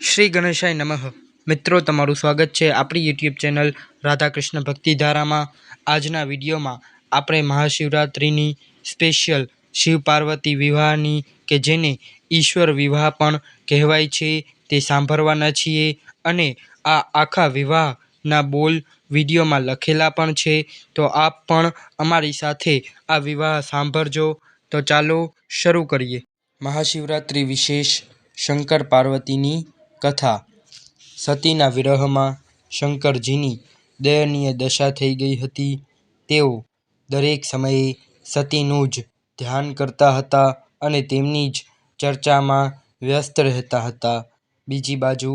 શ્રી ગણેશાય નમઃ. મિત્રો, તમારું સ્વાગત છે આપણી યુટ્યુબ ચેનલ રાધાકૃષ્ણ ભક્તિધારામાં. આજના વિડીયોમાં આપણે મહાશિવરાત્રિની સ્પેશિયલ શિવ પાર્વતી વિવાહની, કે જેને ઈશ્વર વિવાહ પણ કહેવાય છે, તે સાંભળવાના છીએ. અને આ આખા વિવાહના બોલ વિડીયોમાં લખેલા પણ છે, તો આપ પણ અમારી સાથે આ વિવાહ સાંભળજો. તો ચાલો શરૂ કરીએ. મહાશિવરાત્રિ વિશેષ શંકર પાર્વતીની કથા. સતીના વિરહમાં શંકરજીની દયનીય દશા થઈ ગઈ હતી. તેઓ દરેક સમયે સતીનું જ ધ્યાન કરતા હતા અને તેમની જ ચર્ચામાં વ્યસ્ત રહેતા હતા. બીજી બાજુ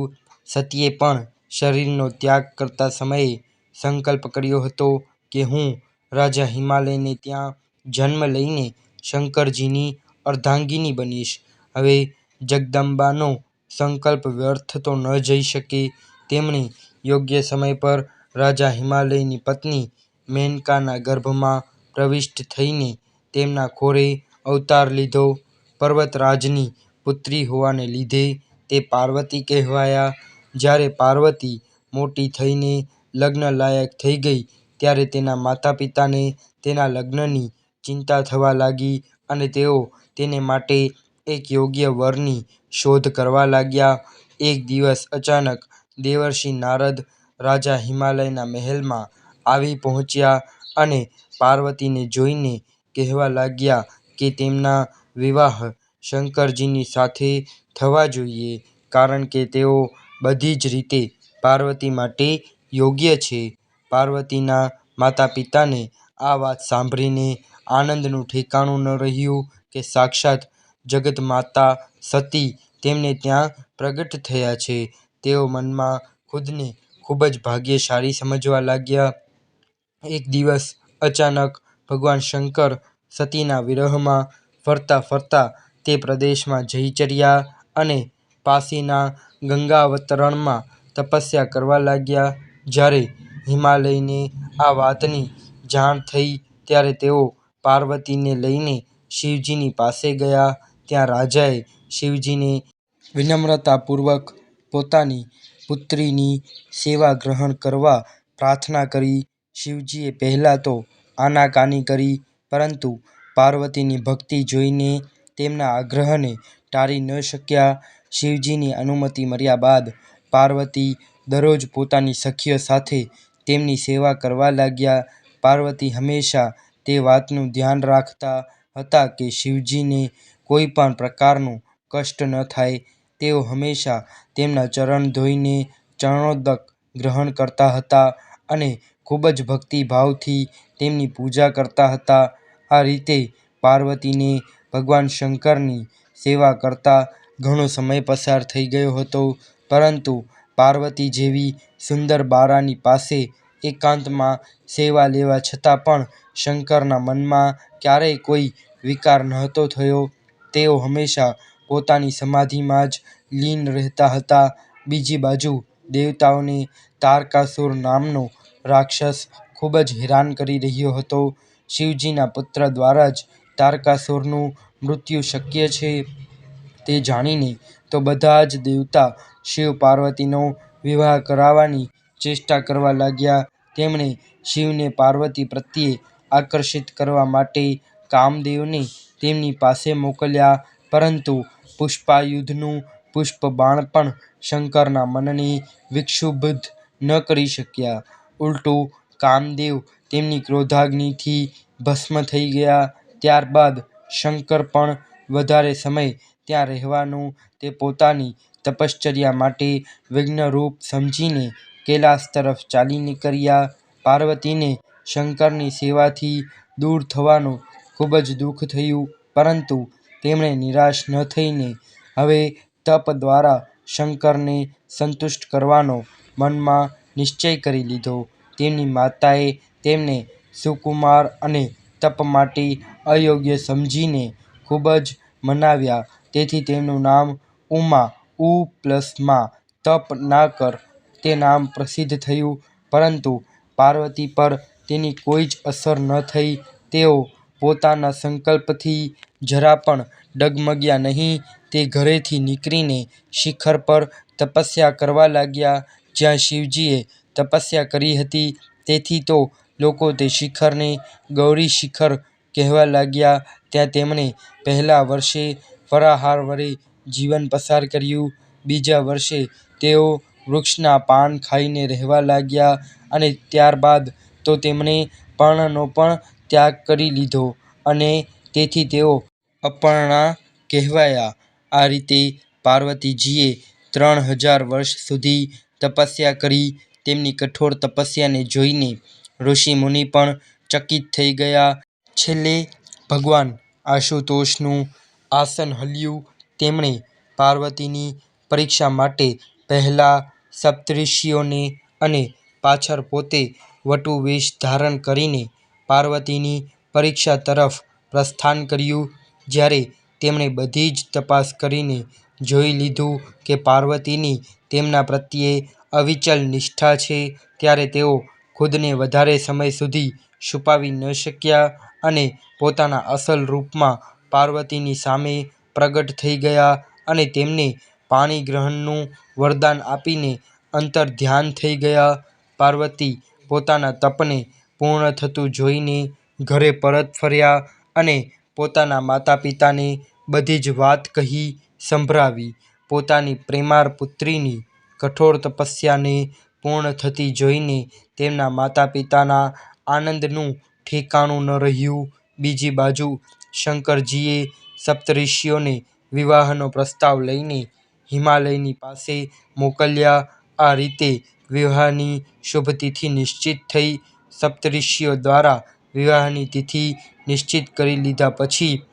સતીએ પણ શરીરનો ત્યાગ કરતા સમયે સંકલ્પ કર્યો હતો કે હું રાજા હિમાલયને ત્યાં જન્મ લઈને શંકરજીની અર્ધાંગિની બનીશ. હવે જગદંબાનો સંકલ્પ વ્યર્થ તો ન જઈ શકે. તેમણે યોગ્ય સમય પર રાજા હિમાલયની પત્ની મેનકાના ગર્ભમાં પ્રવિષ્ટ થઈને તેમના ખોરે અવતાર લીધો. પર્વતરાજની પુત્રી હોવાને લીધે તે પાર્વતી કહેવાયા. જ્યારે પાર્વતી મોટી થઈને લગ્ન લાયક થઈ ગઈ ત્યારે તેના માતા પિતાને તેના લગ્નની ચિંતા થવા લાગી અને તેઓ તેને માટે એક યોગ્ય વરની શોધ કરવા લાગ્યા. એક દિવસ અચાનક દેવર્ષિ નારદ રાજા હિમાલયના મહેલમાં આવી પહોંચ્યા અને પાર્વતીને જોઈને કહેવા લાગ્યા કે તેમના વિવાહ શંકરજીની સાથે થવા જોઈએ, કારણ કે તેઓ બધી જ રીતે પાર્વતી માટે યોગ્ય છે. પાર્વતીના માતા પિતાને આ વાત સાંભળીને આનંદનું ઠેકાણું ન રહ્યું કે સાક્ષાત જગતમાતા સતી તેમને ત્યાં પ્રગટ થયા છે. તેઓ મનમાં ખુદને ખૂબ જ ભાગ્યશાળી સમજવા લાગ્યા. એક દિવસ અચાનક ભગવાન શંકર સતીના વિરહમાં ફરતા ફરતા તે પ્રદેશમાં જઈ ચડ્યા અને પાસીના ગંગાવતરણમાં તપસ્યા કરવા લાગ્યા. જ્યારે હિમાલયને આ વાતની જાણ થઈ ત્યારે તેઓ પાર્વતીને લઈને શિવજીની પાસે ગયા. ત્યાં રાજાએ શિવજીને વિનમ્રતાપૂર્વક પોતાની પુત્રીની સેવા ગ્રહણ કરવા પ્રાર્થના કરી. શિવજીએ પહેલાં તો આનાકાની કરી, પરંતુ પાર્વતીની ભક્તિ જોઈને તેમના આગ્રહને ટાળી ન શક્યા. શિવજીની અનુમતિ મળ્યા બાદ પાર્વતી દરરોજ પોતાની સખીઓ સાથે તેમની સેવા કરવા લાગ્યા. પાર્વતી હંમેશા તે વાતનું ધ્યાન રાખતા હતા કે શિવજીને કોઈ પણ પ્રકારનું કષ્ટ ન થાય. તેઓ હંમેશા તેમના ચરણ ધોઈને ચરણોદક ગ્રહણ કરતા હતા અને ખૂબ જ ભક્તિભાવથી તેમની પૂજા કરતા હતા. આ રીતે પાર્વતીને ભગવાન શંકરની સેવા કરતા ઘણો સમય પસાર થઈ ગયો હતો, પરંતુ પાર્વતી જેવી સુંદર બાળાની પાસે એકાંતમાં સેવા લેવા છતાં પણ શંકરના મનમાં ક્યારેય કોઈ વિકાર નહોતો થયો. તેઓ હંમેશા પોતાની સમાધિમાં જ લીન રહેતા હતા. બીજી બાજુ દેવતાઓને તારકાસુર નામનો રાક્ષસ ખૂબ જ હેરાન કરી રહ્યો હતો. શિવજીના પુત્ર દ્વારા જ તારકાસુરનું મૃત્યુ શક્ય છે, તે જાણીને તો બધા જ દેવતા શિવ પાર્વતીનો વિવાહ કરાવવાની ચેષ્ટા કરવા લાગ્યા. તેમણે શિવને પાર્વતી પ્રત્યે આકર્ષિત કરવા માટે કામદેવને તેમની પાસે મોકલ્યા, પરંતુ પુષ્પાયુધનું પુષ્પબાણ પણ શંકરના મનને વિક્ષુબ્ધ ન કરી શક્યા. ઉલટું કામદેવ તેમની ક્રોધાગ્નિથી ભસ્મ થઈ ગયા. ત્યારબાદ શંકર પણ વધારે સમય ત્યાં રહેવાનું તે પોતાની તપશ્ચર્યા માટે વિઘ્નરૂપ સમજીને કૈલાસ તરફ ચાલી નીકળ્યા. પાર્વતીને શંકરની સેવાથી દૂર થવાનું ખૂબ જ દુઃખ થયું, પરંતુ તેમણે નિરાશ ન થઈને હવે તપ દ્વારા શંકરને સંતુષ્ટ કરવાનો મનમાં નિશ્ચય કરી લીધો. તેમની માતાએ તેમને સુકુમાર અને તપ માટે અયોગ્ય સમજીને ખૂબ જ મનાવ્યા. તેથી તેમનું નામ ઉમા ઉ+મા તપ ના કર તે નામ પ્રસિદ્ધ થયું. પરંતુ પાર્વતી પર તેની કોઈ જ અસર ન થઈ. તેઓ પોતાના સંકલ્પથી જરા પણ ડગમગ્યા નહીં. તે ઘરેથી નીકળીને શિખર પર તપસ્યા કરવા લાગ્યા જ્યાં શિવજીએ તપસ્યા કરી હતી. તેથી તો લોકો તે શિખરને ગૌરી શિખર કહેવા લાગ્યા. ત્યાં તેમણે પહેલા વર્ષે ફળાહાર વડે જીવન પસાર કર્યું. બીજા વર્ષે તેઓ વૃક્ષના પાન ખાઈને રહેવા લાગ્યા અને ત્યારબાદ તો તેમણે પર્ણનો પણ ત્યાગ કરી લીધો અને તેથી તેઓ અપર્ણા કહેવાયા. આ રીતે પાર્વતીજીએ 3000 વર્ષ સુધી તપસ્યા કરી. તેમની કઠોર તપસ્યાને જોઈને ઋષિમુનિ પણ ચકિત થઈ ગયા. છેલ્લે ભગવાન આશુતોષનું આસન હલ્યું. તેમણે પાર્વતીની પરીક્ષા માટે પહેલા સપ્તર્ષિઓને અને પાછળ પોતે વટુ વેશ ધારણ કરીને પાર્વતીની પરીક્ષા તરફ પ્રસ્થાન કર્યું. જ્યારે તેમણે બધી જ તપાસ કરીને જોઈ લીધું કે પાર્વતીની તેમના પ્રત્યે અવિચલ નિષ્ઠા છે, ત્યારે તેઓ ખુદને વધારે સમય સુધી છુપાવી ન શક્યા અને પોતાના અસલ રૂપમાં પાર્વતીની સામે પ્રગટ થઈ ગયા અને તેમને પાણી ગ્રહણનું વરદાન આપીને અંતર્ધ્યાન થઈ ગયા. પાર્વતી પોતાના તપને પૂર્ણ થતું જોઈને ઘરે પરત ફર્યા અને પોતાના માતા પિતાને બધી જ વાત કહી સંભળાવી. પોતાની પ્રેમાળ પુત્રીની કઠોર તપસ્યાને પૂર્ણ થતી જોઈને તેમના માતા પિતાના આનંદનું ઠેકાણું ન રહ્યું. બીજી બાજુ શંકરજીએ સપ્તર્ષિઓને વિવાહનો પ્રસ્તાવ લઈને હિમાલયની પાસે મોકલ્યા. આ રીતે વિવાહની શુભ તિથિ નિશ્ચિત થઈ. સપ્તર્ષિઓ દ્વારા વિવાહની તિથિ નિશ્ચિત કરી લીધા પછી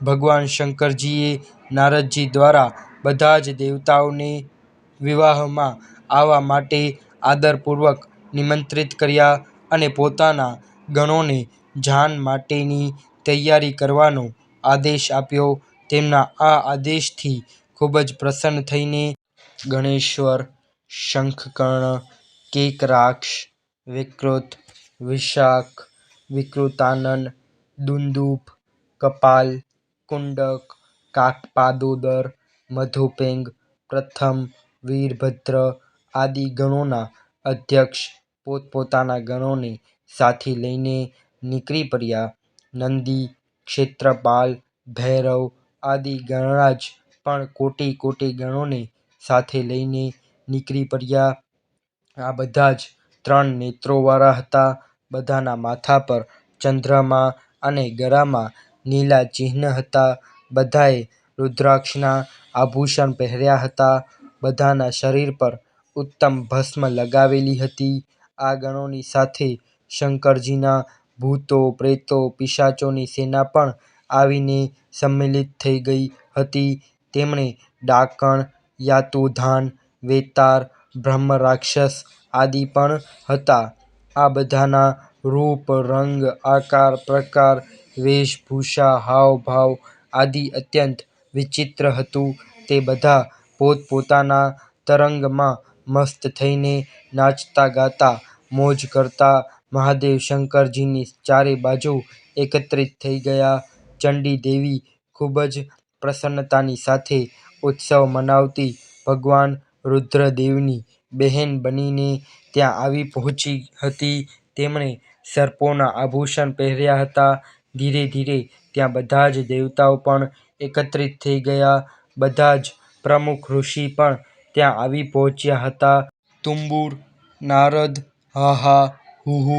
ભગવાન શંકરજીએ નારદજી દ્વારા બધા જ દેવતાઓને વિવાહમાં આવવા માટે આદરપૂર્વક નિમંત્રિત કર્યા અને પોતાના ગણોને જાન માટેની તૈયારી કરવાનો આદેશ આપ્યો. તેમના આ આદેશથી ખૂબ જ પ્રસન્ન થઈને ગણેશ્વર, શંખકર્ણ, કેકરાક્ષ, વિકૃત, વિશાખ, વિકૃતાનન, દુંદુભ, કપાલ, કુંડક, કાકપાદોદર, મધુપેંગ, પ્રથમ, વીરભદ્ર આદિ ગણોના અધ્યક્ષ પોતપોતાના ગણોને સાથે લઈને નીકળી પડ્યા. નંદી, ક્ષેત્રપાલ, ભૈરવ આદિ ગણરાજ પણ કોટી કોટી ગણોને સાથે લઈને નીકળી પડ્યા. આ બધા જ 3 નેત્રોવાળા હતા. બધાના માથા પર ચંદ્રમા અને ગળામાં નીલા ચિહ્ન હતા. બધાએ રુદ્રાક્ષના આભૂષણ પહેર્યા હતા. બધાના શરીર પર ઉત્તમ ભસ્મ લગાવેલી હતી. આ ગણોની સાથે શંકરજીના ભૂતો, પ્રેતો, પિશાચોની સેના પણ આવીને સંમિલિત થઈ ગઈ હતી. તેમણે ડાકણ, યાતુધાન, વેતાળ, બ્રહ્મરાક્ષસ આદિ પણ હતા. આ બધાના રૂપ, રંગ, આકાર, પ્રકાર, વેશભૂષા, હાવભાવ આદિ અત્યંત વિચિત્ર હતું. તે બધા પોતપોતાના તરંગમાં મસ્ત થઈને નાચતા ગાતા મોજ કરતા મહાદેવ શંકરજીની ચારે બાજુ એકત્રિત થઈ ગયા. ચંડી દેવી ખૂબ જ પ્રસન્નતાની સાથે ઉત્સવ મનાવતી ભગવાન રુદ્રદેવની બહેન બનીને ત્યાં આવી પહોંચી હતી. તેમણે સર્પોના આભૂષણ પહેર્યા હતા. ધીરે ધીરે ત્યાં બધા જ દેવતાઓ પણ એકત્રિત થઈ ગયા. બધા જ પ્રમુખ ઋષિ પણ ત્યાં આવી પહોંચ્યા હતા. તુંબુર, નારદ, હાહા, હુહુ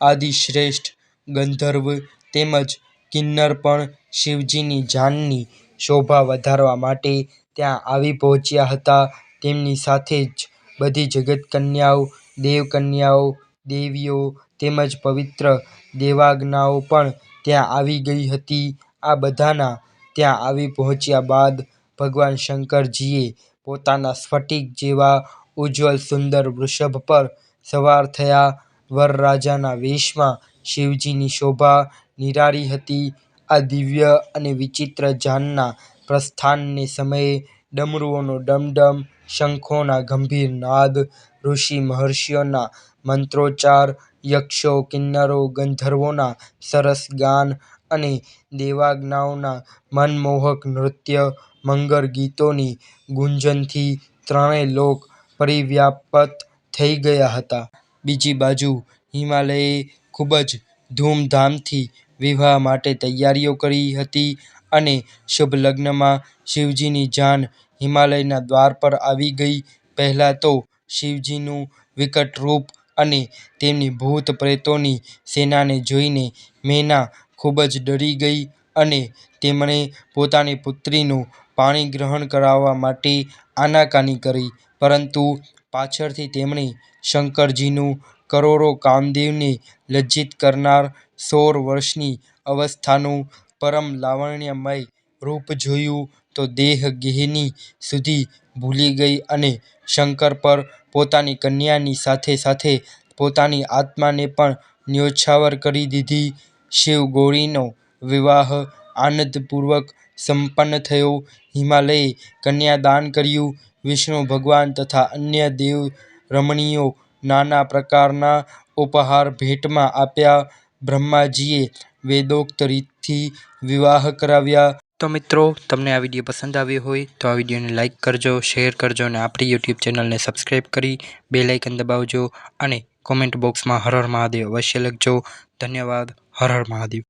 આદિ શ્રેષ્ઠ ગંધર્વ તેમજ કિન્નર પણ શિવજીની જાનની શોભા વધારવા માટે ત્યાં આવી પહોંચ્યા હતા. તેમની સાથે જ બધી જગતકન્યાઓ, દેવકન્યાઓ, દેવીઓ તેમજ પવિત્ર દેવાંગનાઓ પણ ત્યાં આવી ગઈ હતી. આ બધાના ત્યાં આવી પહોંચ્યા બાદ ભગવાન શંકરજીએ પોતાના સ્ફટિક જેવા ઉજ્જવળ સુંદર વૃષભ પર સવાર થયા. વરરાજાના વેશમાં શિવજીની શોભા નિરાળી હતી. આ દિવ્ય અને વિચિત્ર જાનના પ્રસ્થાનને સમયે ડમરુઓનો ડમડમ, શંખોના ગંભીર નાદ, ઋષિ મહર્ષિઓના મંત્રોચ્ચાર, યક્ષો, કિન્નરો, ગંધર્વોના સરસ ગાન અને દેવાંગનાઓના મનમોહક નૃત્ય, મંગળ ગીતોની ગુંજનથી ત્રણેય લોક પરિવ્યાપ્ત થઈ ગયા હતા. બીજી બાજુ હિમાલયે ખૂબ જ ધૂમધામથી વિવાહ માટે તૈયારીઓ કરી હતી અને શુભ લગ્નમાં શિવજીની જાન હિમાલયના દ્વાર પર આવી ગઈ. પહેલાં તો શિવજીનું વિકટ રૂપ અને તેમની ભૂત પ્રેતોની સેનાને જોઈને મેના ખૂબ જ ડરી ગઈ અને તેમણે પોતાની પુત્રીનું પાણી ગ્રહણ કરાવવા માટે આનાકાની કરી. પરંતુ પાછળથી તેમણે શંકરજીનું કરોડો કામદેવને લજ્જિત કરનાર 16 વર્ષની અવસ્થાનું પરમ લાવણ્યમય રૂપ જોયું તો દેહ-ગેહની સુધી ભૂલી ગઈ અને શંકર પર પોતાની કન્યાની સાથે સાથે પોતાની આત્માને પણ ન્યોછાવર કરી દીધી. શિવ-ગૌરીનો વિવાહ આનંદપૂર્વક સંપન્ન થયો. હિમાલયે કન્યાદાન કર્યું. વિષ્ણુ ભગવાન તથા અન્ય દેવ રમણીઓ નાના પ્રકારના ઉપહાર ભેટમાં આપ્યા. બ્રહ્માજીએ વેદોક્ત રીતથી વિવાહ કરાવ્યા. તો મિત્રો, તમને આ વિડીયો પસંદ આવ્યો હોય તો આ વિડીયોને લાઇક કરજો, શેર કરજો અને આપણી યુટ્યુબ ચેનલને સબસ્ક્રાઈબ કરી બેલ આઇકન દબાવજો અને કોમેન્ટ બોક્સમાં હર હર મહાદેવ અવશ્ય લખજો. ધન્યવાદ. હર હર મહાદેવ.